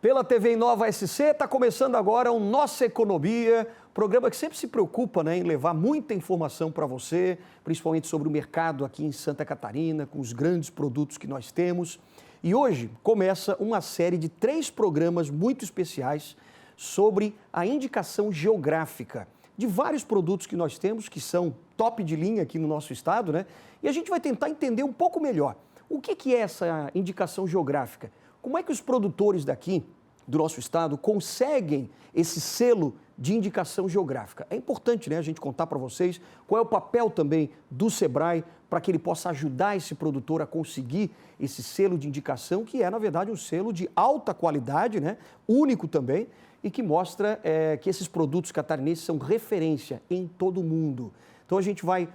Pela TV Nova SC, está começando agora o Nossa Economia, programa que sempre se preocupa, em levar muita informação para você, principalmente sobre o mercado aqui em Santa Catarina, com os grandes produtos que nós temos. E hoje começa uma série de 3 programas muito especiais sobre a indicação geográfica de vários produtos que nós temos, que são top de linha aqui no nosso estado, E a gente vai tentar entender um pouco melhor o que é essa indicação geográfica. Como é que os produtores daqui, do nosso estado, conseguem esse selo de indicação geográfica? É importante, a gente contar para vocês qual é o papel também do Sebrae para que ele possa ajudar esse produtor a conseguir esse selo de indicação, que é, na verdade, um selo de alta qualidade, único também, e que mostra que esses produtos catarinenses são referência em todo o mundo. Então, a gente vai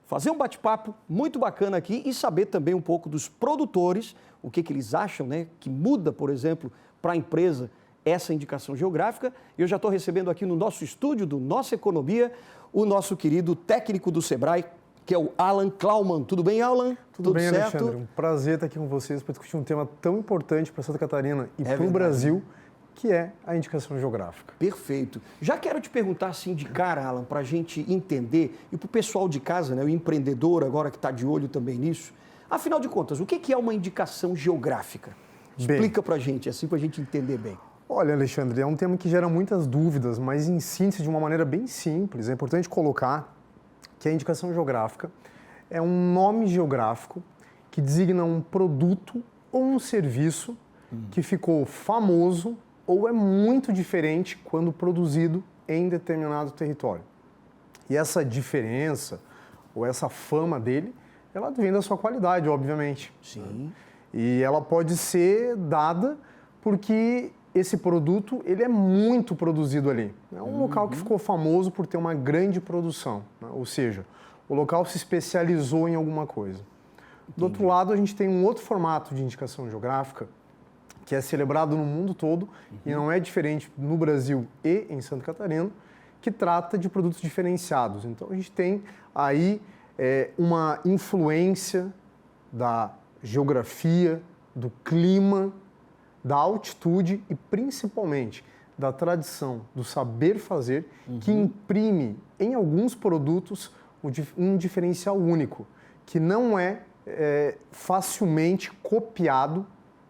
fazer um bate-papo muito bacana aqui e saber também um pouco dos produtores, o que eles acham, que muda, por exemplo, para a empresa essa indicação geográfica. Eu já estou recebendo aqui no nosso estúdio do Nossa Economia o nosso querido técnico do Sebrae, que é o Alan Klaumann. Tudo bem, Alan? Tudo bem, certo? Alexandre. Um prazer estar aqui com vocês para discutir um tema tão importante para Santa Catarina e para o Brasil, que é a indicação geográfica. Perfeito. Já quero te perguntar assim de cara, Alan, para a gente entender, e para o pessoal de casa, o empreendedor agora que está de olho também nisso, afinal de contas, o que é uma indicação geográfica? Explica para a gente, assim para a gente entender bem. Olha, Alexandre, é um tema que gera muitas dúvidas, mas em síntese, de uma maneira bem simples, é importante colocar que a indicação geográfica é um nome geográfico que designa um produto ou um serviço que ficou famoso ou é muito diferente quando produzido em determinado território. E essa diferença, ou essa fama dele, ela vem da sua qualidade, obviamente. Sim. E ela pode ser dada porque esse produto ele é muito produzido ali. É um local que ficou famoso por ter uma grande produção, ou seja, o local se especializou em alguma coisa. Do outro lado, a gente tem um outro formato de indicação geográfica que é celebrado no mundo todo e não é diferente no Brasil e em Santa Catarina, que trata de produtos diferenciados. Então, a gente tem aí uma influência da geografia, do clima, da altitude e, principalmente, da tradição, do saber fazer, que imprime em alguns produtos um diferencial único, que não é facilmente copiado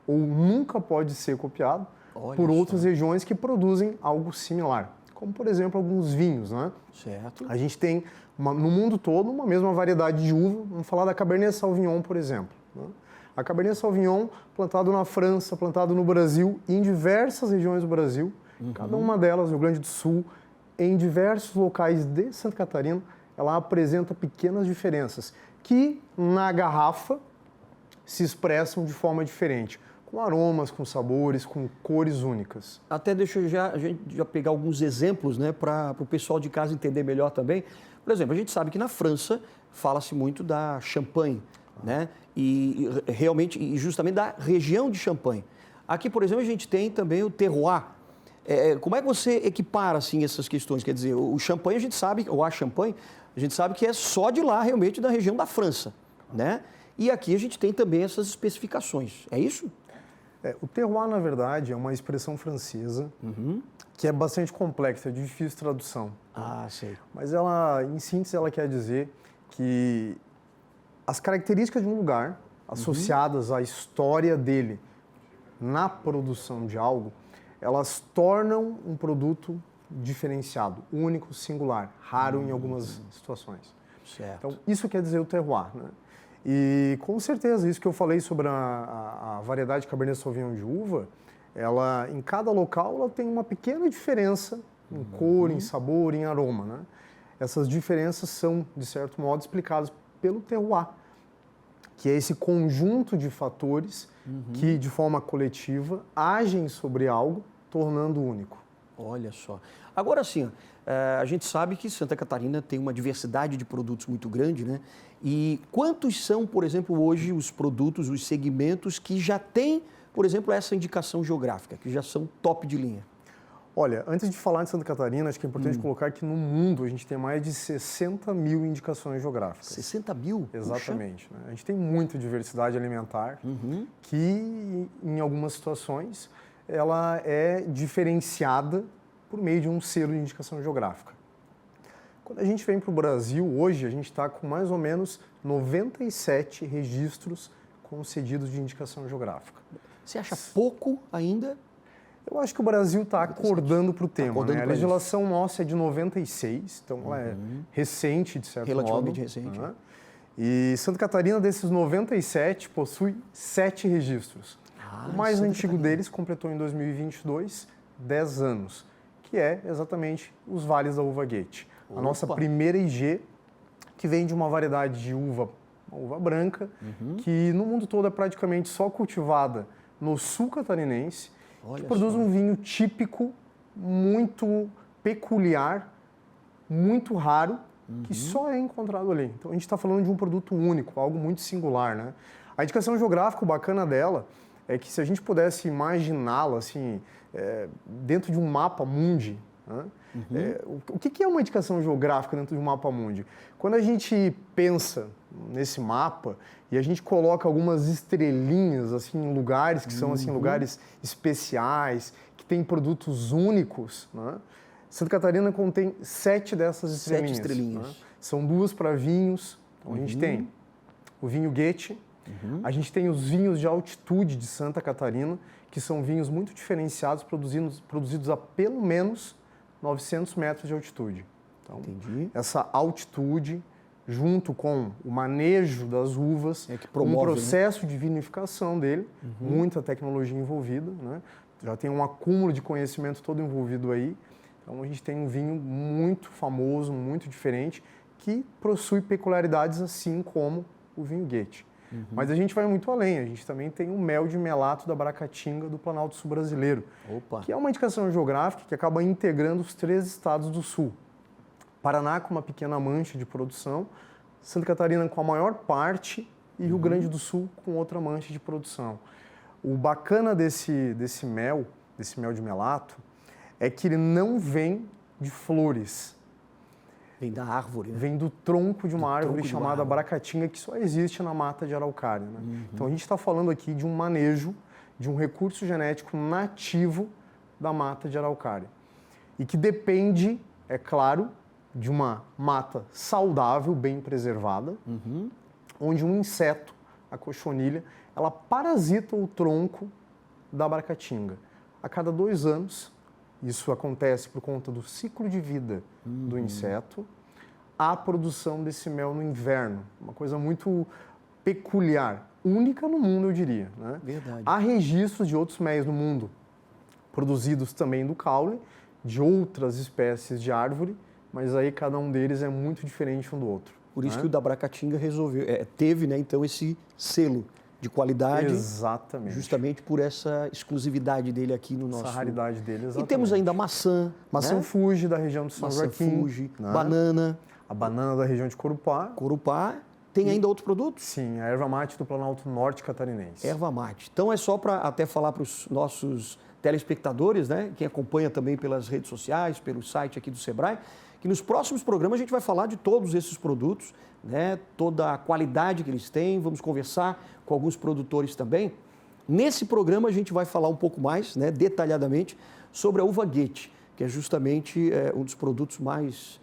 ou nunca pode ser copiado por outras regiões que produzem algo similar, como, por exemplo, alguns vinhos, Certo. A gente tem, no mundo todo, uma mesma variedade de uva. Vamos falar da Cabernet Sauvignon, por exemplo. A Cabernet Sauvignon, plantado na França, plantado no Brasil, em diversas regiões do Brasil, cada uma delas, Rio Grande do Sul, em diversos locais de Santa Catarina, ela apresenta pequenas diferenças que, na garrafa, se expressam de forma diferente, com aromas, com sabores, com cores únicas. Até deixa a gente já pegar alguns exemplos, para o pessoal de casa entender melhor também. Por exemplo, a gente sabe que na França fala-se muito da Champagne, E realmente, e justamente da região de Champagne. Aqui, por exemplo, a gente tem também o terroir. Como é que você equipara assim essas questões? Quer dizer, o Champagne a gente sabe, ou a Champagne, a gente sabe que é só de lá realmente da região da França, E aqui a gente tem também essas especificações. É isso? O terroir, na verdade, é uma expressão francesa que é bastante complexa, é de difícil tradução. Sei. Mas ela, em síntese, ela quer dizer que as características de um lugar associadas à história dele na produção de algo, elas tornam um produto diferenciado, único, singular, raro em algumas situações. Certo. Então, isso quer dizer o terroir, E, com certeza, isso que eu falei sobre a variedade de Cabernet Sauvignon de uva, ela, em cada local, ela tem uma pequena diferença em cor, em sabor, em aroma, Essas diferenças são, de certo modo, explicadas pelo terroir, que é esse conjunto de fatores que, de forma coletiva, agem sobre algo, tornando único. Olha só. Agora sim, a gente sabe que Santa Catarina tem uma diversidade de produtos muito grande, E quantos são, por exemplo, hoje os produtos, os segmentos que já têm, por exemplo, essa indicação geográfica, que já são top de linha? Olha, antes de falar de Santa Catarina, acho que é importante colocar que no mundo a gente tem mais de 60 mil indicações geográficas. 60 mil? Exatamente. A gente tem muita diversidade alimentar que, em algumas situações, ela é diferenciada por meio de um selo de indicação geográfica. Quando a gente vem para o Brasil, hoje a gente está com mais ou menos 97 registros concedidos de indicação geográfica. Você acha pouco ainda? Eu acho que o Brasil está acordando para o tema. Né? A legislação isso. Nossa é de 96, então ela é recente, de certo modo. Relativamente recente. Né? E Santa Catarina, desses 97, possui 7 registros. O mais antigo deles completou em 2022 10 anos, que é exatamente os Vales da Uva Goethe. A nossa primeira IG, que vem de uma variedade de uva, uma uva branca, que no mundo todo é praticamente só cultivada no sul catarinense, que produz um vinho típico, muito peculiar, muito raro, que só é encontrado ali. Então a gente está falando de um produto único, algo muito singular, né? A indicação geográfica, o bacana dela é que se a gente pudesse imaginá-la assim, dentro de um mapa mundi, né? O que é uma indicação geográfica dentro de um mapa mundi? Quando a gente pensa nesse mapa e a gente coloca algumas estrelinhas assim, em lugares que são assim, lugares especiais, que têm produtos únicos, né? Santa Catarina contém 7 dessas estrelinhas. 7 estrelinhas. Né? São 2 para vinhos. Então, a gente tem o vinho Goethe, a gente tem os vinhos de altitude de Santa Catarina, que são vinhos muito diferenciados, produzidos a pelo menos 900 metros de altitude. Então, essa altitude, junto com o manejo das uvas, que promove, um processo de vinificação dele, muita tecnologia envolvida, né? Já tem um acúmulo de conhecimento todo envolvido aí. Então, a gente tem um vinho muito famoso, muito diferente, que possui peculiaridades assim como o vinho Goethe. Mas a gente vai muito além, a gente também tem o mel de melato da Bracatinga do Planalto Sul brasileiro, que é uma indicação geográfica que acaba integrando os 3 estados do sul. Paraná com uma pequena mancha de produção, Santa Catarina com a maior parte e Rio Grande do Sul com outra mancha de produção. O bacana desse mel de melato, é que ele não vem de flores. Vem da árvore. Né? Vem do tronco de uma árvore chamada Bracatinga, que só existe na mata de Araucária. Né? Então a gente está falando aqui de um manejo, de um recurso genético nativo da mata de Araucária. E que depende, é claro, de uma mata saudável, bem preservada, onde um inseto, a cochonilha, ela parasita o tronco da Bracatinga. A cada 2 anos, isso acontece por conta do ciclo de vida do inseto, a produção desse mel no inverno. Uma coisa muito peculiar, única no mundo, eu diria. Né? Verdade. Há registros de outros méis no mundo, produzidos também do caule, de outras espécies de árvore, mas aí cada um deles é muito diferente um do outro. Por isso que o da Bracatinga teve, né, então, esse selo de qualidade. Exatamente. Justamente por essa exclusividade dele aqui no nosso... Essa raridade dele, exatamente. E temos ainda maçã. Maçã, né? Fuji, da região de São Joaquim. Fuji, né? Banana. A banana da região de Corupá. Corupá. Tem ainda outros produtos? Sim, a erva mate do Planalto Norte catarinense. Erva mate. Então é só para até falar para os nossos telespectadores, né? Quem acompanha também pelas redes sociais, pelo site aqui do Sebrae, que nos próximos programas a gente vai falar de todos esses produtos, né? Toda a qualidade que eles têm, vamos conversar com alguns produtores também. Nesse programa a gente vai falar um pouco mais, né, detalhadamente, sobre a uva Goethe, que é justamente um dos produtos mais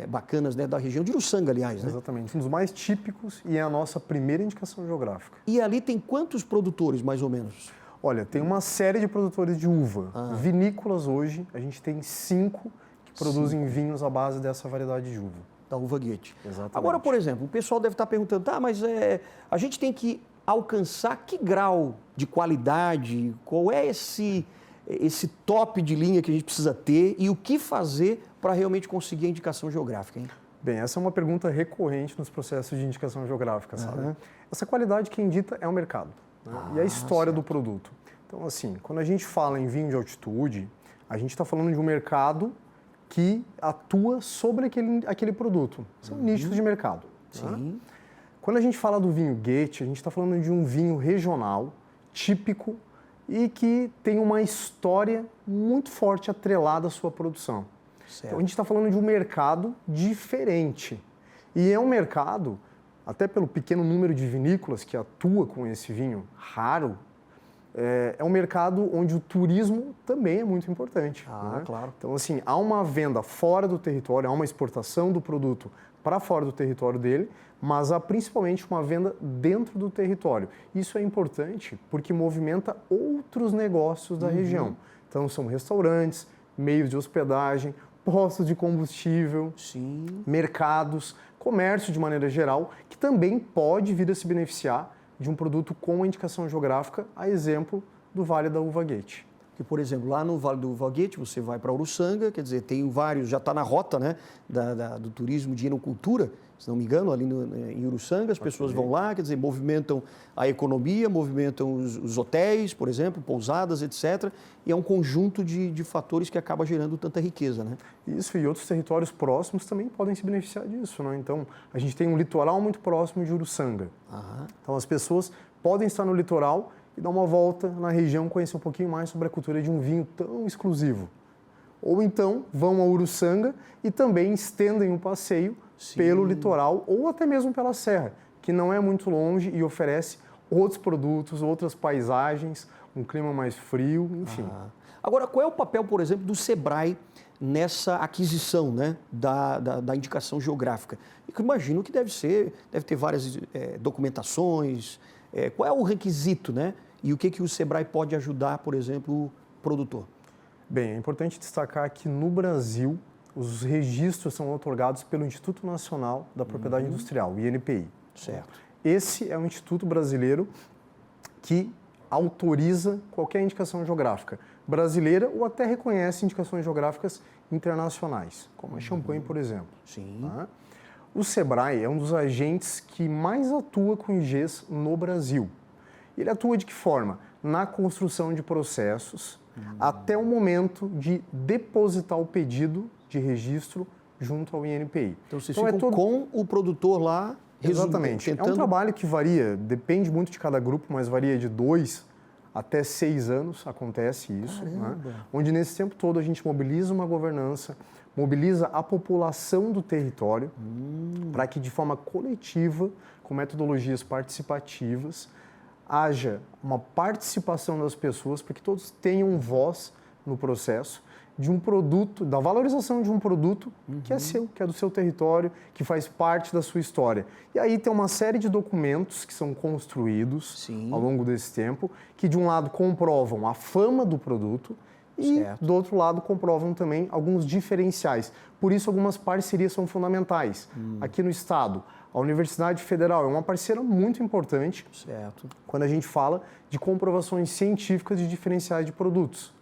bacanas, né, da região de Uruçanga, aliás. Né? Exatamente, um dos mais típicos e é a nossa primeira indicação geográfica. E ali tem quantos produtores, mais ou menos? Olha, tem uma série de produtores de uva. Vinícolas hoje, a gente tem 5 que produzem vinhos à base dessa variedade de uva. Da uva Goethe. Exatamente. Agora, por exemplo, o pessoal deve estar perguntando, mas a gente tem que alcançar que grau de qualidade, qual é esse top de linha que a gente precisa ter e o que fazer para realmente conseguir a indicação geográfica, hein? Bem, essa é uma pergunta recorrente nos processos de indicação geográfica, sabe? Essa qualidade quem dita é o mercado, né? E a história do produto. Então, assim, quando a gente fala em vinho de altitude, a gente está falando de um mercado que atua sobre aquele produto. São nichos de mercado. Sim. Né? Quando a gente fala do vinho Goethe, a gente está falando de um vinho regional, típico, e que tem uma história muito forte atrelada à sua produção. Certo. Então, a gente está falando de um mercado diferente. E é um mercado, até pelo pequeno número de vinícolas que atua com esse vinho raro, é um mercado onde o turismo também é muito importante. Ah, né? claro. Então, assim, há uma venda fora do território, há uma exportação do produto para fora do território dele, mas há principalmente uma venda dentro do território. Isso é importante porque movimenta outros negócios da região. Então, são restaurantes, meios de hospedagem, postos de combustível, Sim. mercados, comércio de maneira geral, que também pode vir a se beneficiar de um produto com a indicação geográfica, a exemplo do Vale da Uva Gate. Que, por exemplo, lá no Vale do Uva Gate, você vai para Uruçanga, quer dizer, tem vários, já está na rota, né, do turismo de enocultura, se não me engano, ali em Uruçanga, as pessoas vão lá, quer dizer, movimentam a economia, movimentam os hotéis, por exemplo, pousadas, etc. E é um conjunto de fatores que acaba gerando tanta riqueza, né? Isso, e outros territórios próximos também podem se beneficiar disso, né? Então, a gente tem um litoral muito próximo de Uruçanga. Então, as pessoas podem estar no litoral e dar uma volta na região, conhecer um pouquinho mais sobre a cultura de um vinho tão exclusivo. Ou então vão a Uruçanga e também estendem o passeio pelo litoral ou até mesmo pela serra, que não é muito longe e oferece outros produtos, outras paisagens, um clima mais frio, enfim. Agora, qual é o papel, por exemplo, do Sebrae nessa aquisição, né, da indicação geográfica? Eu imagino que deve ter várias documentações. Qual é o requisito, né? E o que o Sebrae pode ajudar, por exemplo, o produtor? Bem, é importante destacar que no Brasil os registros são otorgados pelo Instituto Nacional da Propriedade Industrial, o INPI. Certo. Esse é o instituto brasileiro que autoriza qualquer indicação geográfica brasileira ou até reconhece indicações geográficas internacionais, como a champanhe, por exemplo. Sim. Tá? O Sebrae é um dos agentes que mais atua com IGs no Brasil. Ele atua de que forma? Na construção de processos, até o momento de depositar o pedido de registro junto ao INPI. Então, vocês ficam com o produtor lá, exatamente. tentando... É um trabalho que varia, depende muito de cada grupo, mas varia de 2 até 6 anos, acontece isso. Né? Onde nesse tempo todo a gente mobiliza uma governança, mobiliza a população do território para que de forma coletiva, com metodologias participativas, haja uma participação das pessoas para que todos tenham voz no processo de um produto, da valorização de um produto que é seu, que é do seu território, que faz parte da sua história. E aí tem uma série de documentos que são construídos ao longo desse tempo, que de um lado comprovam a fama do produto e do outro lado comprovam também alguns diferenciais. Por isso algumas parcerias são fundamentais. Aqui no estado, a Universidade Federal é uma parceira muito importante quando a gente fala de comprovações científicas de diferenciais de produtos.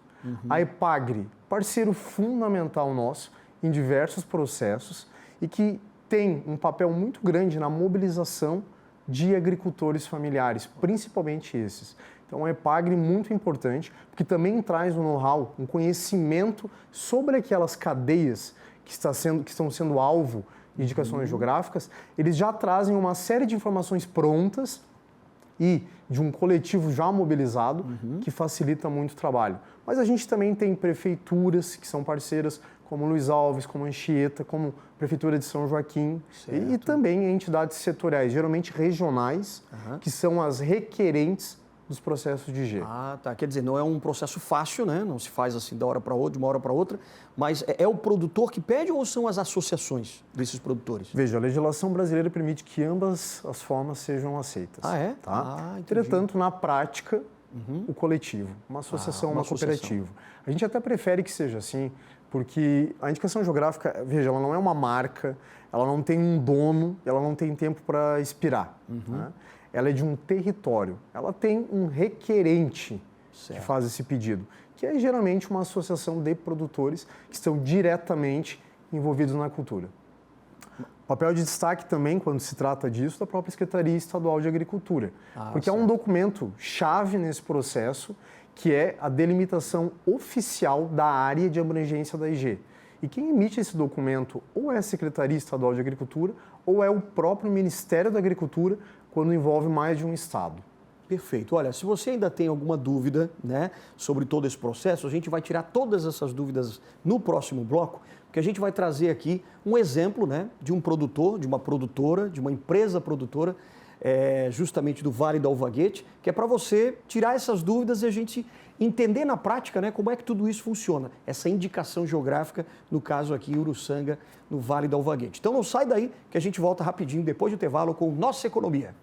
A EPAGRE, parceiro fundamental nosso em diversos processos e que tem um papel muito grande na mobilização de agricultores familiares, principalmente esses. Então, a EPAGRE é muito importante, porque também traz um know-how, um conhecimento sobre aquelas cadeias que estão sendo alvo de indicações geográficas. Eles já trazem uma série de informações prontas e de um coletivo já mobilizado que facilita muito o trabalho. Mas a gente também tem prefeituras que são parceiras, como Luiz Alves, como Anchieta, como Prefeitura de São Joaquim, e também entidades setoriais, geralmente regionais, que são as requerentes dos processos de IG. Ah, tá. Quer dizer, não é um processo fácil, né? Não se faz assim de uma hora para outra, mas é o produtor que pede ou são as associações desses produtores? Veja, a legislação brasileira permite que ambas as formas sejam aceitas. Ah, é? Tá? Entretanto, na prática, o coletivo, uma associação, uma cooperativa. A gente até prefere que seja assim, porque a indicação geográfica, veja, ela não é uma marca, ela não tem um dono, ela não tem tempo para expirar. Né? Ela é de um território, ela tem um requerente que faz esse pedido, que é geralmente uma associação de produtores que estão diretamente envolvidos na cultura. Papel de destaque também, quando se trata disso, da própria Secretaria Estadual de Agricultura, porque é um documento chave nesse processo, que é a delimitação oficial da área de abrangência da IG. E quem emite esse documento ou é a Secretaria Estadual de Agricultura ou é o próprio Ministério da Agricultura, quando envolve mais de um estado. Perfeito. Olha, se você ainda tem alguma dúvida, né, sobre todo esse processo, a gente vai tirar todas essas dúvidas no próximo bloco, porque a gente vai trazer aqui um exemplo, né, de um produtor, de uma produtora, de uma empresa produtora justamente do Vale da Uva Goethe, que é para você tirar essas dúvidas e a gente entender na prática, né, como é que tudo isso funciona. Essa indicação geográfica, no caso aqui, Uruçanga, no Vale da Uva Goethe. Então não sai daí que a gente volta rapidinho depois do intervalo com Nossa Economia.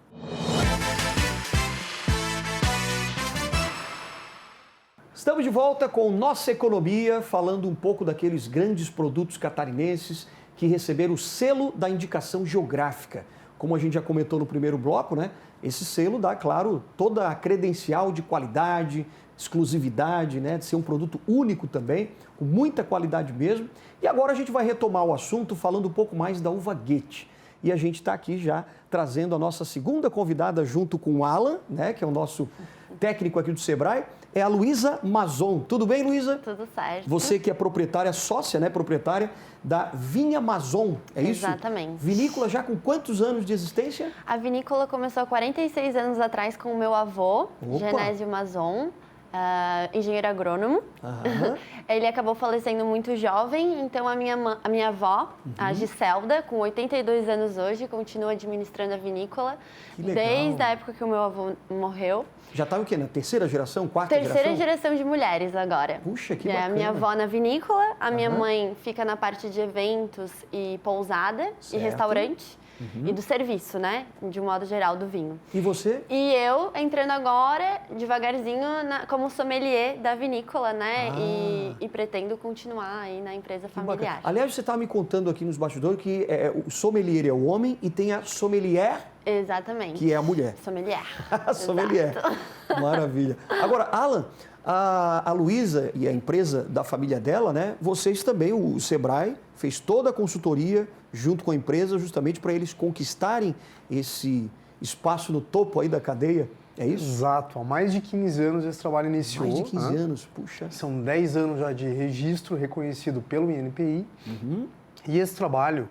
Estamos de volta com Nossa Economia, falando um pouco daqueles grandes produtos catarinenses que receberam o selo da indicação geográfica. Como a gente já comentou no primeiro bloco, né? Esse selo dá, claro, toda a credencial de qualidade, exclusividade, né? De ser um produto único também, com muita qualidade mesmo. E agora a gente vai retomar o assunto falando um pouco mais da uva Goethe. E a gente está aqui já trazendo a nossa segunda convidada junto com o Alan, né? Que é o nosso técnico aqui do Sebrae, é a Luísa Mazon. Tudo bem, Luísa? Tudo certo. Você que é proprietária, sócia, né? Proprietária da Vinha Mazon, é isso? Exatamente. Vinícola já com quantos anos de existência? A vinícola começou há 46 anos atrás com o meu avô, Opa. Genésio Mazon, engenheiro agrônomo. Ele acabou falecendo muito jovem, então a minha avó, a Giselda, com 82 anos hoje, continua administrando a vinícola desde a época que o meu avô morreu. Já está o quê? Na terceira geração, quarta geração? Terceira geração de mulheres agora. Puxa, que bacana. A minha avó na vinícola, a minha mãe fica na parte de eventos e pousada e restaurante. E do serviço, né? De um modo geral, do vinho. E você? E eu entrando agora, devagarzinho, como sommelier da vinícola, né? E pretendo continuar aí na empresa familiar. Aliás, você estava me contando aqui nos bastidores que o sommelier é o homem e tem a sommelier... Exatamente. Que é a mulher. Sommelier. Sommelier. Maravilha. Agora, Alan, a Luísa e a empresa da família dela, né? Vocês também, o Sebrae, fez toda a consultoria junto com a empresa justamente para eles conquistarem esse espaço no topo aí da cadeia. É isso? Exato. Há mais de 15 anos esse trabalho iniciou. Mais de 15 anos, puxa. São 10 anos já de registro reconhecido pelo INPI. E esse trabalho,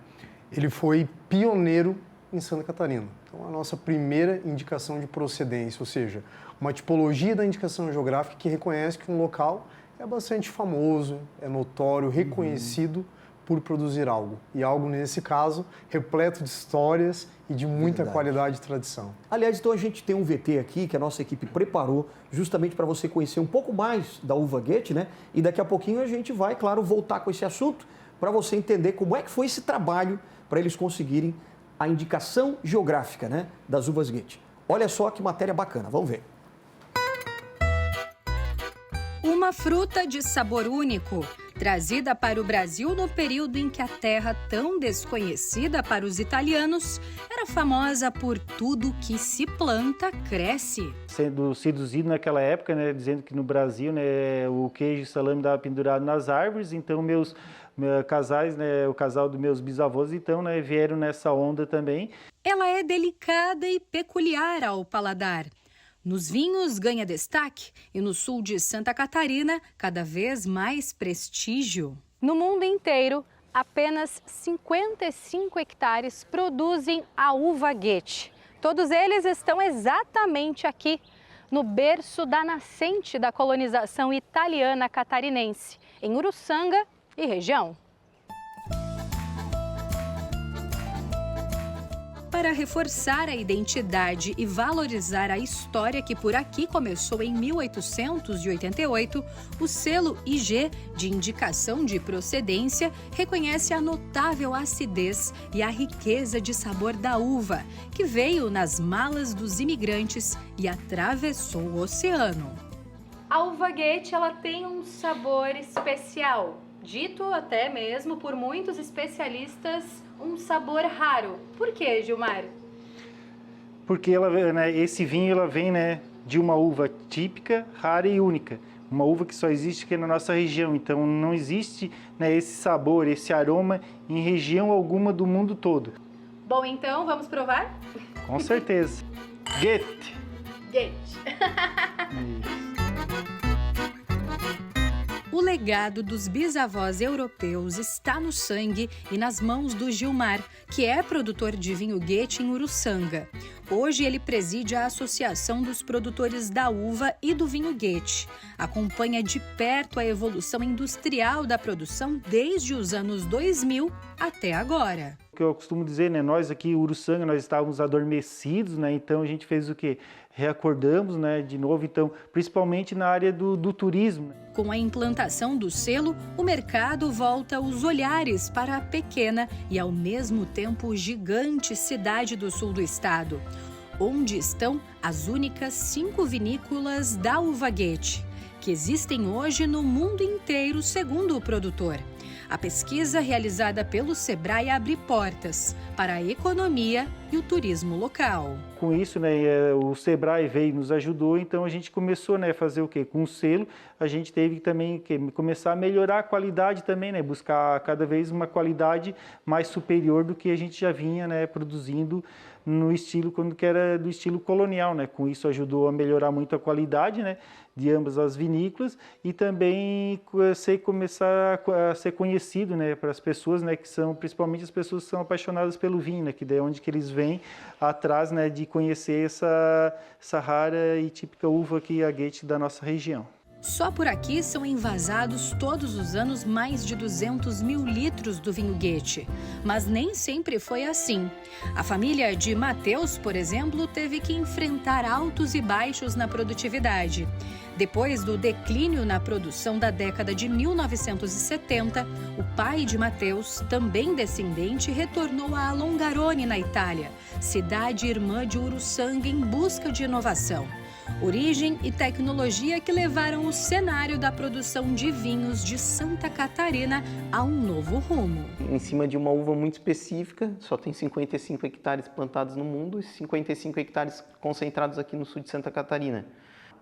ele foi pioneiro em Santa Catarina. Então, a nossa primeira indicação de procedência, ou seja, uma tipologia da indicação geográfica que reconhece que um local é bastante famoso, é notório, reconhecido por produzir algo. E algo, nesse caso, repleto de histórias e de muita qualidade e tradição. Aliás, então a gente tem um VT aqui que a nossa equipe preparou justamente para você conhecer um pouco mais da uva Goethe, né? E daqui a pouquinho a gente vai, claro, voltar com esse assunto para você entender como é que foi esse trabalho para eles conseguirem a indicação geográfica, né, das uvas Goethe. Olha só que matéria bacana, vamos ver. Uma fruta de sabor único, trazida para o Brasil no período em que a terra tão desconhecida para os italianos era famosa por tudo que se planta, cresce. Sendo seduzido naquela época, né, dizendo que no Brasil, né, o queijo e o salame estava pendurado nas árvores, então meus casais, né, o casal dos meus bisavós, então, né, vieram nessa onda também. Ela é delicada e peculiar ao paladar. Nos vinhos ganha destaque e no sul de Santa Catarina, cada vez mais prestígio. No mundo inteiro, apenas 55 hectares produzem a uva Goethe. Todos eles estão exatamente aqui, no berço da nascente da colonização italiana catarinense, em Uruçanga e região. Para reforçar a identidade e valorizar a história que por aqui começou em 1888, o selo IG, de indicação de procedência, reconhece a notável acidez e a riqueza de sabor da uva, que veio nas malas dos imigrantes e atravessou o oceano. A uva Goethe, ela tem um sabor especial, dito até mesmo por muitos especialistas um sabor raro. Por quê, Gilmar? Porque ela, né, esse vinho ela vem, né, de uma uva típica, rara e única. Uma uva que só existe aqui na nossa região. Então não existe, né, esse sabor, esse aroma em região alguma do mundo todo. Bom, então vamos provar? Com certeza. Goethe. Goethe. O legado dos bisavós europeus está no sangue e nas mãos do Gilmar, que é produtor de vinho Goethe em Uruçanga. Hoje ele preside a Associação dos Produtores da Uva e do Vinho Goethe. Acompanha de perto a evolução industrial da produção desde os anos 2000 até agora. O que eu costumo dizer, né, nós aqui, Uruçanga, nós estávamos adormecidos, né, então a gente fez o quê? Reacordamos, né, de novo, então, principalmente na área do turismo. Com a implantação do selo, o mercado volta os olhares para a pequena e, ao mesmo tempo, gigante cidade do sul do estado, onde estão as únicas 5 vinícolas da uva Goethe, que existem hoje no mundo inteiro, segundo o produtor. A pesquisa realizada pelo Sebrae abre portas para a economia e o turismo local. Com isso, né, o Sebrae veio e nos ajudou, então a gente começou, né, a fazer o quê? Com o selo, a gente teve também começar a melhorar a qualidade também, né, buscar cada vez uma qualidade mais superior do que a gente já vinha, né, produzindo no estilo, quando que era do estilo colonial, né? Com isso ajudou a melhorar muito a qualidade, né, de ambas as vinícolas e também começar a ser conhecido, né, para as pessoas, né, que são principalmente as pessoas que são apaixonadas pelo vinho, né, que daí é onde que eles vêm atrás, né, de conhecer essa rara e típica uva que é a Goethe da nossa região. Só por aqui são envasados todos os anos mais de 200 mil litros do vinho Goethe. Mas nem sempre foi assim. A família de Mateus, por exemplo, teve que enfrentar altos e baixos na produtividade. Depois do declínio na produção da década de 1970, o pai de Mateus, também descendente, retornou a Longarone, na Itália, cidade irmã de Uruçanga, em busca de inovação. Origem e tecnologia que levaram o cenário da produção de vinhos de Santa Catarina a um novo rumo. Em cima de uma uva muito específica, só tem 55 hectares plantados no mundo e 55 hectares concentrados aqui no sul de Santa Catarina.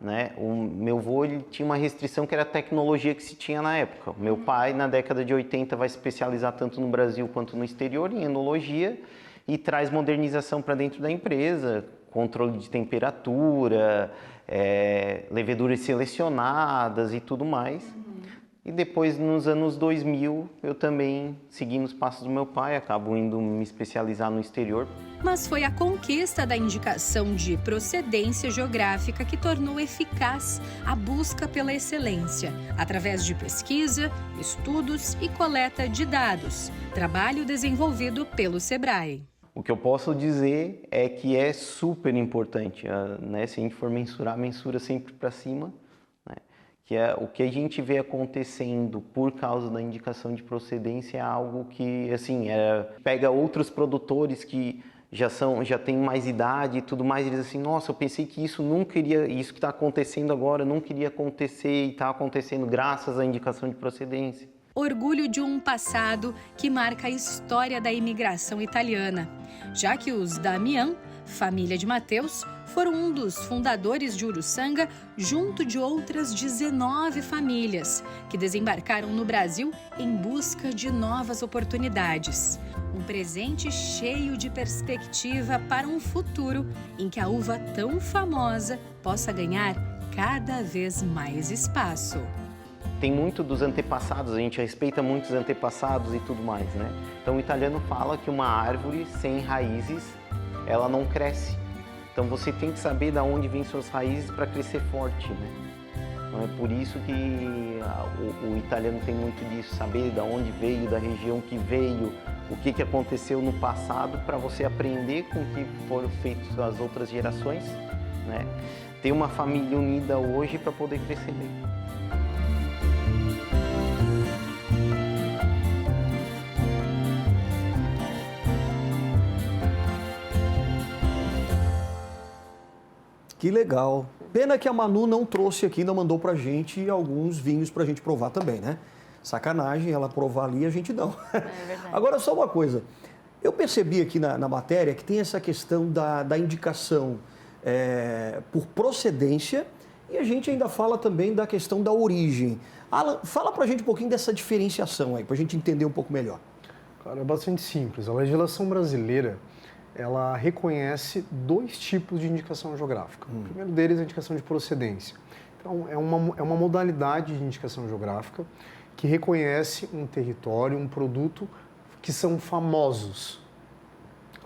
Né? O meu avô, ele tinha uma restrição que era a tecnologia que se tinha na época. O meu pai, na década de 80, vai se especializar tanto no Brasil quanto no exterior em enologia e traz modernização para dentro da empresa, controle de temperatura, leveduras selecionadas e tudo mais. E depois, nos anos 2000, eu também, seguindo os passos do meu pai, acabo indo me especializar no exterior. Mas foi a conquista da indicação de procedência geográfica que tornou eficaz a busca pela excelência, através de pesquisa, estudos e coleta de dados, trabalho desenvolvido pelo Sebrae. O que eu posso dizer é que é super importante, né? Se a gente for mensurar, mensura sempre para cima, né? Que é o que a gente vê acontecendo por causa da indicação de procedência é algo que, assim, pega outros produtores que já têm mais idade e tudo mais, e eles assim, nossa, eu pensei que isso que está acontecendo agora não queria acontecer e está acontecendo graças à indicação de procedência. Orgulho de um passado que marca a história da imigração italiana, já que os Damian, família de Mateus, foram um dos fundadores de Uruçanga, junto de outras 19 famílias, que desembarcaram no Brasil em busca de novas oportunidades. Um presente cheio de perspectiva para um futuro em que a uva tão famosa possa ganhar cada vez mais espaço. Tem muito dos antepassados, a gente respeita muito os antepassados e tudo mais, né? Então o italiano fala que uma árvore sem raízes, ela não cresce. Então você tem que saber de onde vêm suas raízes para crescer forte, né? Então é por isso que o italiano tem muito disso, saber de onde veio, da região que veio, o que aconteceu no passado, para você aprender com o que foram feitas as outras gerações, né? Ter uma família unida hoje para poder crescer bem. Que legal. Pena que a Manu não trouxe aqui, não mandou pra gente alguns vinhos pra gente provar também, né? Sacanagem ela provar ali e a gente não. É verdade. Agora, só uma coisa. Eu percebi aqui na matéria que tem essa questão da indicação por procedência e a gente ainda fala também da questão da origem. Alan, fala pra gente um pouquinho dessa diferenciação aí, pra gente entender um pouco melhor. Cara, é bastante simples. A legislação brasileira, ela reconhece 2 tipos de indicação geográfica. O primeiro deles é a indicação de procedência. Então, é uma modalidade de indicação geográfica que reconhece um território, um produto que são famosos.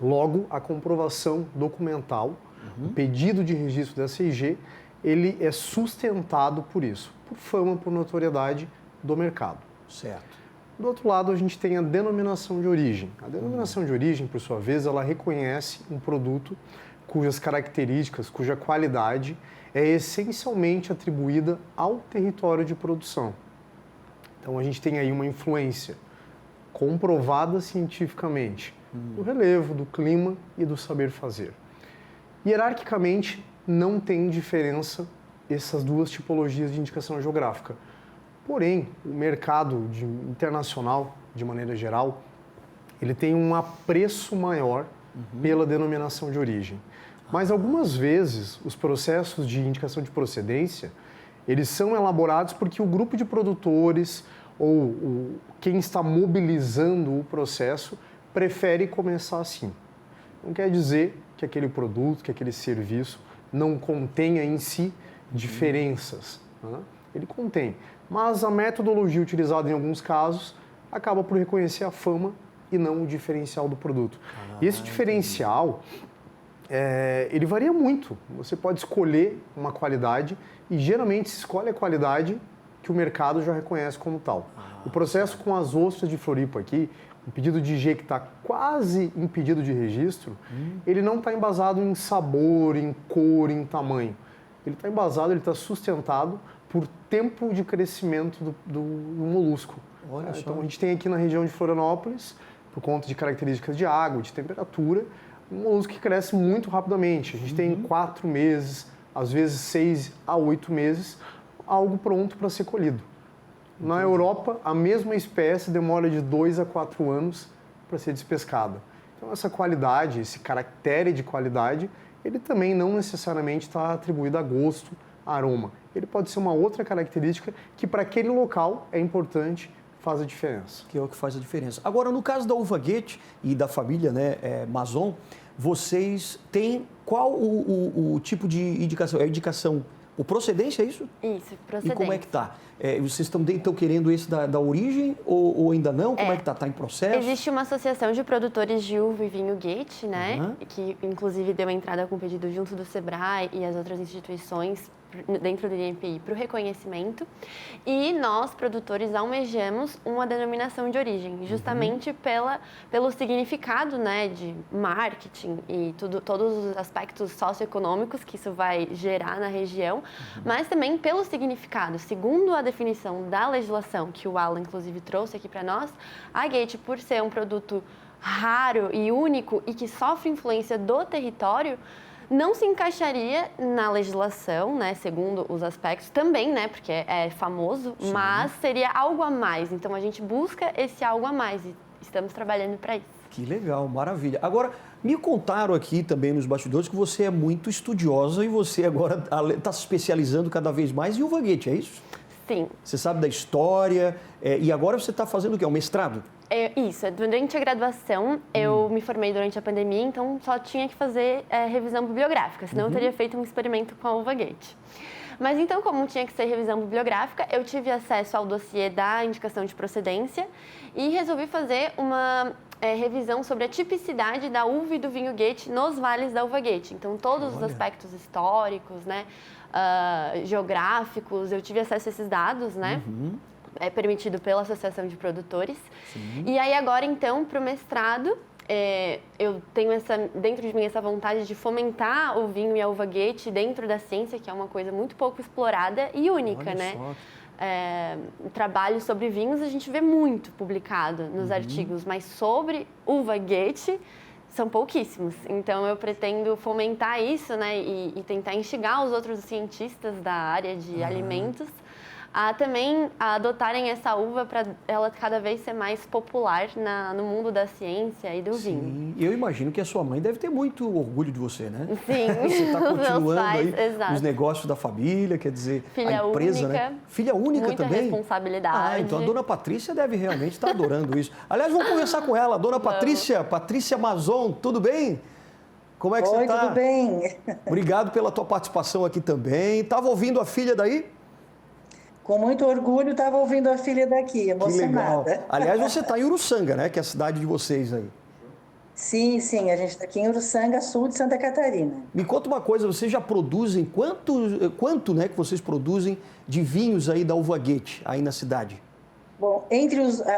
Logo, a comprovação documental, o pedido de registro da SIG, ele é sustentado por isso, por fama, por notoriedade do mercado. Certo. Do outro lado, a gente tem a denominação de origem. A denominação de origem, por sua vez, ela reconhece um produto cujas características, cuja qualidade é essencialmente atribuída ao território de produção. Então, a gente tem aí uma influência comprovada cientificamente do relevo, do clima e do saber fazer. Hierarquicamente, não tem diferença essas duas tipologias de indicação geográfica. Porém, o mercado internacional, de maneira geral, ele tem um apreço maior pela denominação de origem. Mas algumas vezes, os processos de indicação de procedência, eles são elaborados porque o grupo de produtores ou quem está mobilizando o processo prefere começar assim. Não quer dizer que aquele produto, que aquele serviço não contenha em si diferenças. Né? Ele contém. Mas a metodologia utilizada em alguns casos acaba por reconhecer a fama e não o diferencial do produto. E esse diferencial, ele varia muito. Você pode escolher uma qualidade e geralmente se escolhe a qualidade que o mercado já reconhece como tal. O processo com as ostras de Floripa aqui, o pedido de IG que está quase em pedido de registro, ele não está embasado em sabor, em cor, em tamanho. Ele está embasado, ele está sustentado por tempo de crescimento do molusco. Então, a gente tem aqui na região de Florianópolis, por conta de características de água, de temperatura, um molusco que cresce muito rapidamente. A gente tem 4 meses, às vezes 6 a 8 meses, algo pronto para ser colhido. Na Europa, a mesma espécie demora de 2 a 4 anos para ser despescada. Então, essa qualidade, esse caractere de qualidade, ele também não necessariamente está atribuído a gosto, a aroma. Ele pode ser uma outra característica que, para aquele local, é importante, faz a diferença. Que é o que faz a diferença. Agora, no caso da uva Goethe e da família Mazon, vocês têm qual o tipo de indicação? É a indicação, o procedência, é isso? Isso, procedência. E como é que está? Vocês estão querendo esse da origem ou ainda não? Como é que está? Está em processo? Existe uma associação de produtores de uva e vinho Goethe, né? Que inclusive deu entrada com pedido junto do Sebrae e as outras instituições dentro do INPI para o reconhecimento. E nós, produtores, almejamos uma denominação de origem, justamente pelo significado, né, de marketing e todos os aspectos socioeconômicos que isso vai gerar na região, mas também pelo significado. Segundo a definição da legislação, que o Alan, inclusive, trouxe aqui para nós, a Goethe, por ser um produto raro e único e que sofre influência do território, não se encaixaria na legislação, né, segundo os aspectos, também, né, porque é famoso, sim, mas seria algo a mais. Então, a gente busca esse algo a mais e estamos trabalhando para isso. Que legal, maravilha. Agora, me contaram aqui também nos bastidores que você é muito estudiosa e você agora está se especializando cada vez mais em uva Goethe, é isso? Sim. Você sabe da história e agora você está fazendo o quê? Um mestrado? Isso, durante a graduação, eu me formei durante a pandemia, então só tinha que fazer revisão bibliográfica, senão eu teria feito um experimento com a uva Goethe. Mas então, como tinha que ser revisão bibliográfica, eu tive acesso ao dossiê da indicação de procedência e resolvi fazer uma revisão sobre a tipicidade da uva e do vinho Goethe nos vales da uva Goethe. Então, todos os aspectos históricos, né, geográficos, eu tive acesso a esses dados, né? É permitido pela Associação de Produtores. Sim. E aí agora, então, para o mestrado, eu tenho dentro de mim essa vontade de fomentar o vinho e a uva Goethe dentro da ciência, que é uma coisa muito pouco explorada e única, olha, né? Trabalho sobre vinhos a gente vê muito publicado nos artigos, mas sobre uva Goethe são pouquíssimos. Então, eu pretendo fomentar isso, né, e tentar instigar os outros cientistas da área de alimentos a também adotarem essa uva para ela cada vez ser mais popular no mundo da ciência e do vinho. Sim, eu imagino que a sua mãe deve ter muito orgulho de você, né? Sim, você está continuando pais, aí exato, os negócios da família, quer dizer, filha a empresa, única, né? Filha única muita também? Responsabilidade. Então a dona Patrícia deve realmente estar adorando isso. Aliás, vamos conversar com ela, dona Patrícia Mazon, tudo bem? Como é que você está? Tudo bem. Obrigado pela tua participação aqui também. Estava ouvindo a filha daí? Com muito orgulho, estava ouvindo a filha daqui, emocionada. Que legal. Aliás, você está em Uruçanga, né? Que é a cidade de vocês aí. Sim, a gente está aqui em Uruçanga, sul de Santa Catarina. Me conta uma coisa, vocês já produzem, quanto né, que vocês produzem de vinhos aí da uva Goethe, aí na cidade? Bom,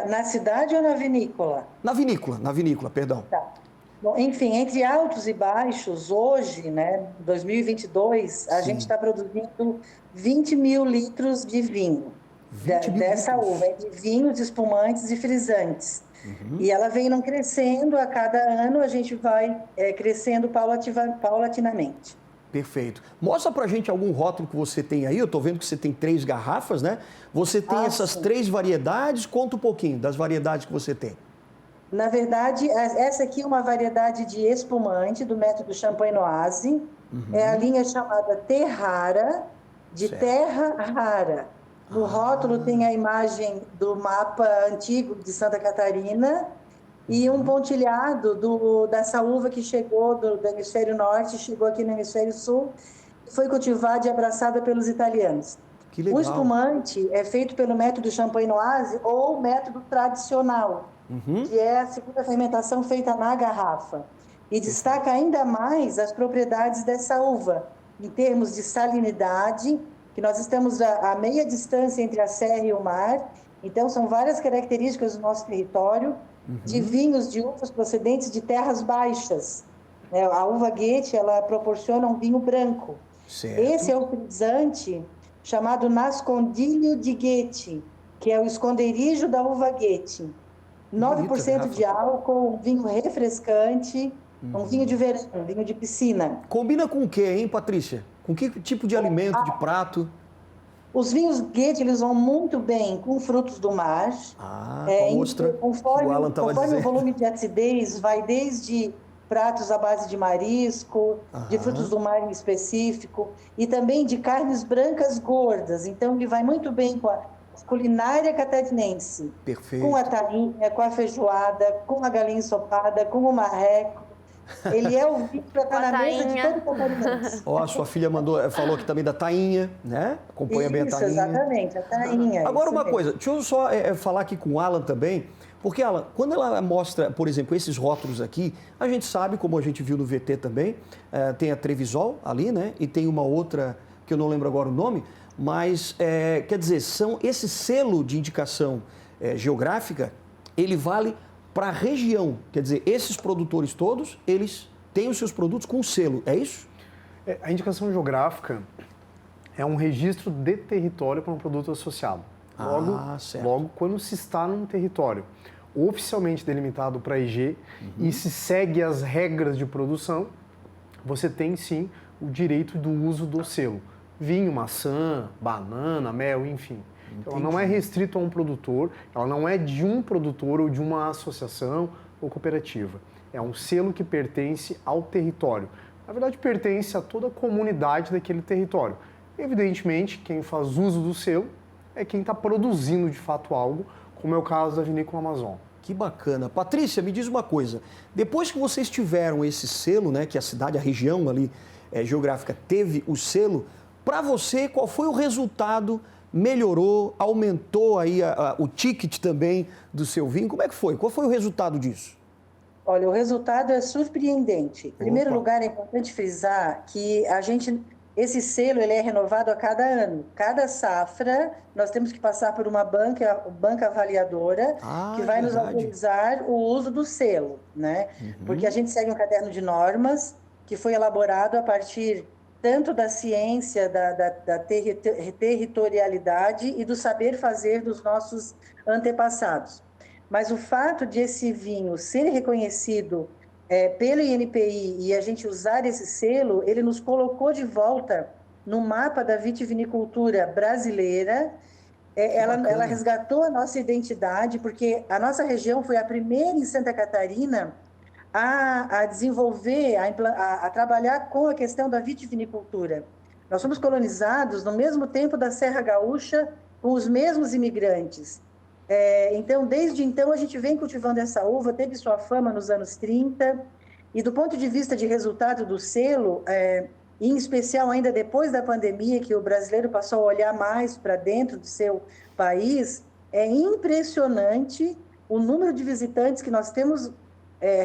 na cidade ou na vinícola? Na vinícola, perdão. Tá. Bom, enfim, entre altos e baixos, hoje, né, 2022, a gente está produzindo 20 mil litros de vinho dessa uva, de vinhos, espumantes e frisantes. E ela vem não crescendo, a cada ano a gente vai crescendo paulatinamente. Perfeito. Mostra pra gente algum rótulo que você tem aí. Eu tô vendo que você tem 3 garrafas, né? Você tem essas sim. 3 variedades. Conta um pouquinho das variedades que você tem. Na verdade, essa aqui é uma variedade de espumante do método Champenoise. É a linha chamada Terrara, de terra rara. No rótulo tem a imagem do mapa antigo de Santa Catarina e um pontilhado dessa uva que chegou do hemisfério norte, chegou aqui no hemisfério sul, foi cultivada e abraçada pelos italianos. Que legal. O espumante é feito pelo método Champenoise ou método tradicional, que é a segunda fermentação feita na garrafa. E destaca ainda mais as propriedades dessa uva, em termos de salinidade, que nós estamos a meia distância entre a serra e o mar, então são várias características do nosso território, de vinhos de uvas procedentes de terras baixas. A uva Goethe, ela proporciona um vinho branco. Certo. Esse é o frisante chamado Nascondilho de Goethe, que é o esconderijo da uva Goethe. 9% de álcool, um vinho refrescante, um vinho de verão, um vinho de piscina. Combina com o quê, hein, Patrícia? Com que tipo de alimento, de prato? Os vinhos Goethe, eles vão muito bem com frutos do mar. Com a ostra, conforme o Alan estava o dizendo. volume de acidez, vai desde pratos à base de marisco, de frutos do mar em específico, e também de carnes brancas gordas. Então, ele vai muito bem com a culinária catarinense. Perfeito. Com a tainha, com a feijoada, com a galinha ensopada, com o marreco. Ele é o vinho para estar na mesa de todo catarinense. Ó, a sua filha falou aqui também da tainha, né? Acompanha bem a tainha. Exatamente, a tainha. Agora uma coisa, deixa eu só falar aqui com o Alan também, porque, Alan, quando ela mostra, por exemplo, esses rótulos aqui, a gente sabe, como a gente viu no VT também, tem a Trevisol ali, né? E tem uma outra, que eu não lembro agora o nome, mas, quer dizer, esse selo de indicação geográfica, ele vale para a região. Quer dizer, esses produtores todos, eles têm os seus produtos com selo, é isso? A indicação geográfica é um registro de território para um produto associado. Logo, quando se está num território oficialmente delimitado para IG e se segue as regras de produção, você tem sim o direito do uso do selo. Vinho, maçã, banana, mel, enfim. Então, ela não é restrito a um produtor, ela não é de um produtor ou de uma associação ou cooperativa. É um selo que pertence ao território. Na verdade, pertence a toda a comunidade daquele território. Evidentemente, quem faz uso do selo é quem está produzindo de fato algo, como é o caso da Vinícola Amazon. Que bacana. Patrícia, me diz uma coisa. Depois que vocês tiveram esse selo, né, que a cidade, a região ali geográfica teve o selo, para você, qual foi o resultado? Melhorou, aumentou aí o ticket também do seu vinho? Como é que foi? Qual foi o resultado disso? Olha, o resultado é surpreendente. Em primeiro lugar, é importante frisar que esse selo ele é renovado a cada ano. Cada safra, nós temos que passar por uma banca avaliadora que vai nos autorizar o uso do selo, né? Porque a gente segue um caderno de normas que foi elaborado a partir tanto da ciência, da territorialidade e do saber fazer dos nossos antepassados. Mas o fato de esse vinho ser reconhecido pelo INPI e a gente usar esse selo, ele nos colocou de volta no mapa da vitivinicultura brasileira. Ela resgatou a nossa identidade, porque a nossa região foi a primeira em Santa Catarina a desenvolver, a trabalhar com a questão da vitivinicultura. Nós fomos colonizados no mesmo tempo da Serra Gaúcha, com os mesmos imigrantes. Então, desde então, a gente vem cultivando essa uva, teve sua fama nos anos 30, e do ponto de vista de resultado do selo, em especial ainda depois da pandemia, que o brasileiro passou a olhar mais para dentro do seu país, é impressionante o número de visitantes que nós temos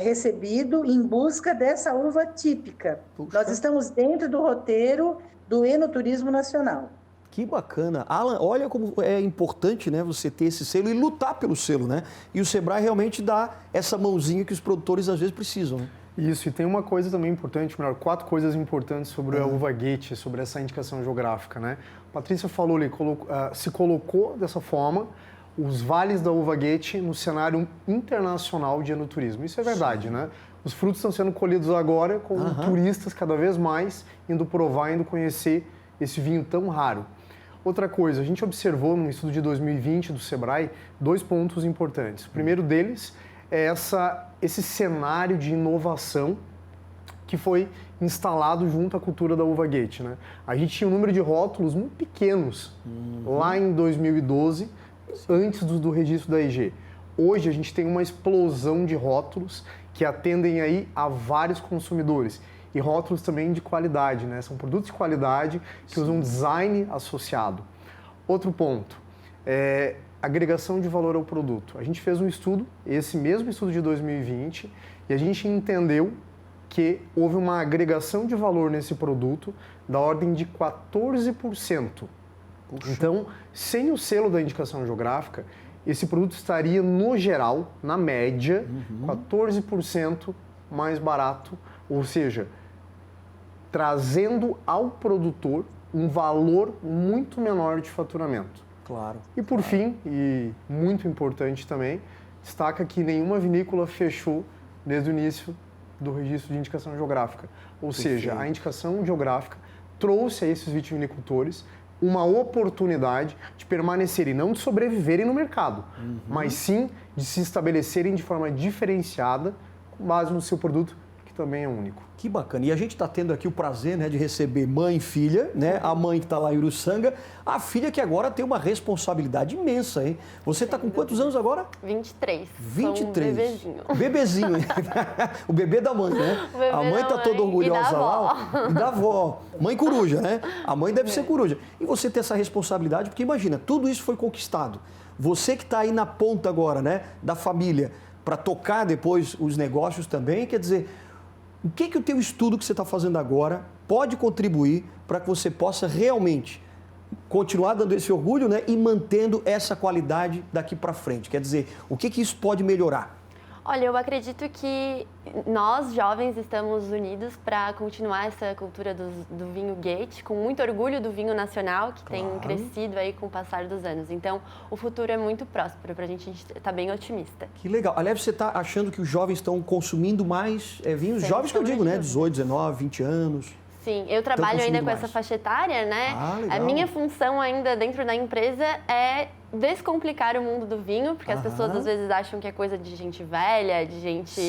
recebido em busca dessa uva típica. Puxa. Nós estamos dentro do roteiro do enoturismo nacional. Que bacana. Alan, olha como é importante, né, você ter esse selo e lutar pelo selo, né? E o Sebrae realmente dá essa mãozinha que os produtores às vezes precisam, né? Isso, e tem uma coisa também importante, melhor, 4 coisas importantes sobre a uva Gate, sobre essa indicação geográfica, né? A Patrícia falou ali, se colocou dessa forma os vales da uva Gate no cenário internacional de enoturismo. Isso é verdade, né? Os frutos estão sendo colhidos agora com turistas cada vez mais indo provar, indo conhecer esse vinho tão raro. Outra coisa, a gente observou num estudo de 2020 do Sebrae 2 pontos importantes. O primeiro deles é esse cenário de inovação que foi instalado junto à cultura da uva Gate, né? A gente tinha um número de rótulos muito pequenos lá em 2012, antes do registro da EG. Hoje a gente tem uma explosão de rótulos que atendem aí a vários consumidores. E rótulos também de qualidade, né? São produtos de qualidade que usam design associado. Outro ponto é agregação de valor ao produto. A gente fez um estudo, esse mesmo estudo de 2020, e a gente entendeu que houve uma agregação de valor nesse produto da ordem de 14%. Puxa. Então, sem o selo da indicação geográfica, esse produto estaria, no geral, na média, 14% mais barato, ou seja, trazendo ao produtor um valor muito menor de faturamento. Claro. E por fim, e muito importante também, destaca que nenhuma vinícola fechou desde o início do registro de indicação geográfica. Ou seja, a indicação geográfica trouxe a esses vitivinicultores uma oportunidade de permanecerem, não de sobreviverem no mercado, mas sim de se estabelecerem de forma diferenciada com base no seu produto, que também é único. Que bacana. E a gente está tendo aqui o prazer, né, de receber mãe e filha, né? A mãe que está lá em Uruçanga, a filha que agora tem uma responsabilidade imensa, hein? Você está com quantos anos agora? 23. 23. Sou um bebezinho. Bebezinho, hein? O bebê da mãe, né? A mãe está toda orgulhosa lá. E da avó. Mãe coruja, né? A mãe deve ser coruja. E você ter essa responsabilidade, porque imagina, tudo isso foi conquistado. Você que está aí na ponta agora, né, da família, para tocar depois os negócios também, quer dizer, o que o teu estudo que você está fazendo agora pode contribuir para que você possa realmente continuar dando esse orgulho, né, e mantendo essa qualidade daqui para frente? Quer dizer, o que isso pode melhorar? Olha, eu acredito que nós, jovens, estamos unidos para continuar essa cultura do vinho Gate, com muito orgulho do vinho nacional, que tem crescido aí com o passar dos anos. Então, o futuro é muito próspero para a gente está bem otimista. Que legal. Aliás, você está achando que os jovens estão consumindo mais vinhos? Sem Jovens que eu digo, né? dúvida. 18, 19, 20 anos. Sim, eu trabalho ainda com mais. essa faixa etária, né? Legal. A minha função ainda dentro da empresa é descomplicar o mundo do vinho, porque as pessoas às vezes acham que é coisa de gente velha, de gente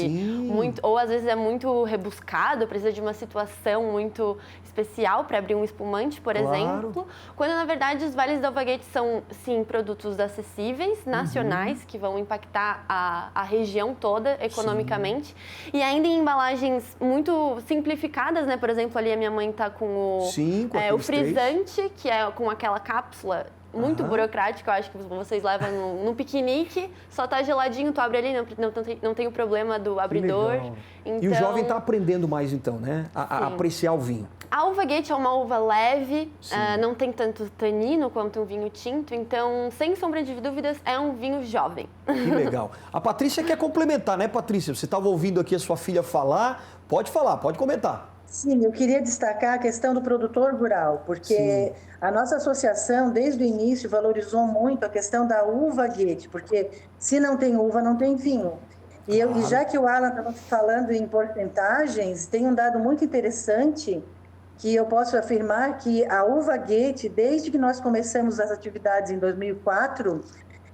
muito... Ou às vezes é muito rebuscado, precisa de uma situação muito especial para abrir um espumante, por exemplo. Quando, na verdade, os vales da uva Gate são, sim, produtos acessíveis, nacionais, que vão impactar a região toda economicamente. E ainda em embalagens muito simplificadas, né? Por exemplo, ali a minha mãe está com o frisante, que é com aquela cápsula muito burocrática, eu acho que vocês levam no piquenique, só tá geladinho, tu abre ali, não tem o problema do abridor. Então, e o jovem está aprendendo mais então, né? A apreciar o vinho. A uva Gate é uma uva leve, não tem tanto tanino quanto um vinho tinto, então, sem sombra de dúvidas, é um vinho jovem. Que legal. A Patrícia quer complementar, né, Patrícia? Você estava ouvindo aqui a sua filha falar, pode falar, pode comentar. Sim, eu queria destacar a questão do produtor rural, porque a nossa associação, desde o início, valorizou muito a questão da uva Gate, porque se não tem uva, não tem vinho. E já que o Alan estava falando em porcentagens, tem um dado muito interessante que eu posso afirmar que a uva Gate, desde que nós começamos as atividades em 2004,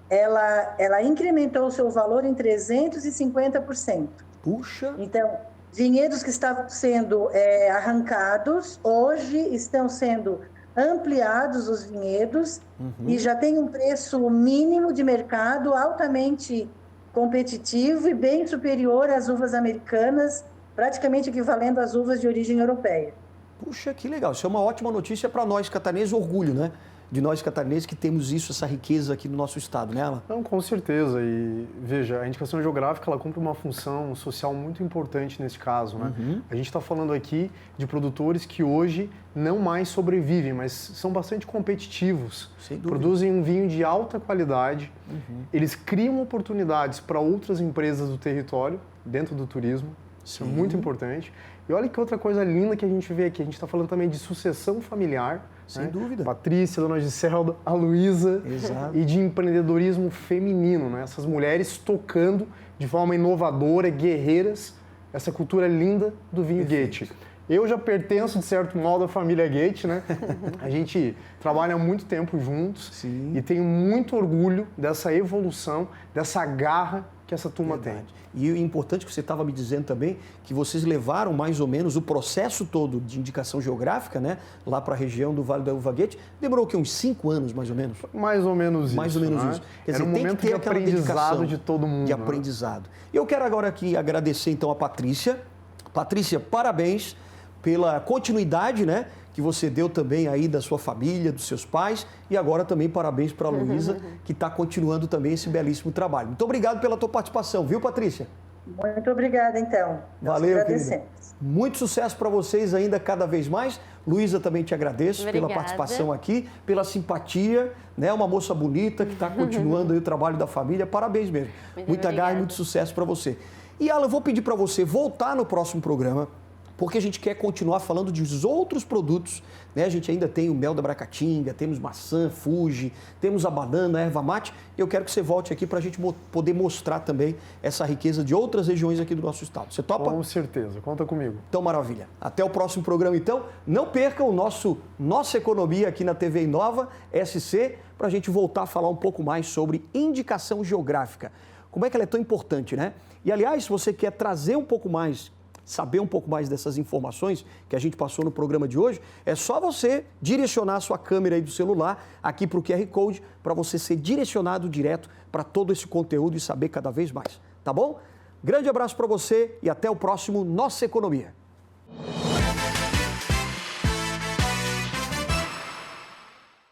ela incrementou o seu valor em 350%. Puxa! Então, vinhedos que estavam sendo arrancados, hoje estão sendo ampliados os vinhedos e já tem um preço mínimo de mercado altamente competitivo e bem superior às uvas americanas, praticamente equivalendo às uvas de origem europeia. Puxa, que legal. Isso é uma ótima notícia para nós catarinenses, orgulho, né? de nós catarinenses que temos isso, essa riqueza aqui no nosso estado, né, Alan? Não, com certeza. E veja, a indicação geográfica ela cumpre uma função social muito importante nesse caso, né? A gente está falando aqui de produtores que hoje não mais sobrevivem, mas são bastante competitivos. Sem dúvida. Produzem um vinho de alta qualidade. Eles criam oportunidades para outras empresas do território, dentro do turismo. Isso é muito importante. E olha que outra coisa linda que a gente vê aqui. A gente está falando também de sucessão familiar. Sem dúvida. Patrícia, dona Giselda, a Luísa. Exato. E de empreendedorismo feminino, né? Essas mulheres tocando de forma inovadora, guerreiras, essa cultura linda do vinho Goethe. Eu já pertenço, de certo modo, à família Goethe, né? A gente trabalha há muito tempo juntos e tenho muito orgulho dessa evolução, dessa garra que essa turma tem. E o importante que você estava me dizendo também, que vocês levaram mais ou menos o processo todo de indicação geográfica, né? Lá para a região do Vale da Uva Goethe, demorou o quê? Uns 5 anos, mais ou menos? Mais ou menos mais isso. ou menos né? isso. Quer Era dizer, um tem momento que ter de aquela aprendizado dedicação de todo mundo. de né? aprendizado. E eu quero agora aqui agradecer então a Patrícia. Patrícia, parabéns pela continuidade, né? Que você deu também aí da sua família, dos seus pais, e agora também parabéns para a Luísa, que está continuando também esse belíssimo trabalho. Muito obrigado pela tua participação, viu, Patrícia? Muito obrigada, então. Valeu, querida. Muito sucesso para vocês ainda cada vez mais. Luísa, também te agradeço pela participação aqui, pela simpatia, né? Uma moça bonita que está continuando aí o trabalho da família. Parabéns mesmo. Muita garra e muito sucesso para você. E, Alan, eu vou pedir para você voltar no próximo programa, porque a gente quer continuar falando dos outros produtos, né? A gente ainda tem o mel da Bracatinga, temos maçã, Fuji, temos a banana, a erva mate, e eu quero que você volte aqui para a gente poder mostrar também essa riqueza de outras regiões aqui do nosso estado. Você topa? Com certeza, conta comigo. Então, maravilha. Até o próximo programa, então. Não percam o Nossa Economia aqui na TV Inova SC, para a gente voltar a falar um pouco mais sobre indicação geográfica. Como é que ela é tão importante, né? E, aliás, se você quer trazer um pouco mais, saber um pouco mais dessas informações que a gente passou no programa de hoje, é só você direcionar a sua câmera aí do celular aqui para o QR Code, para você ser direcionado direto para todo esse conteúdo e saber cada vez mais, tá bom? Grande abraço para você e até o próximo Nossa Economia.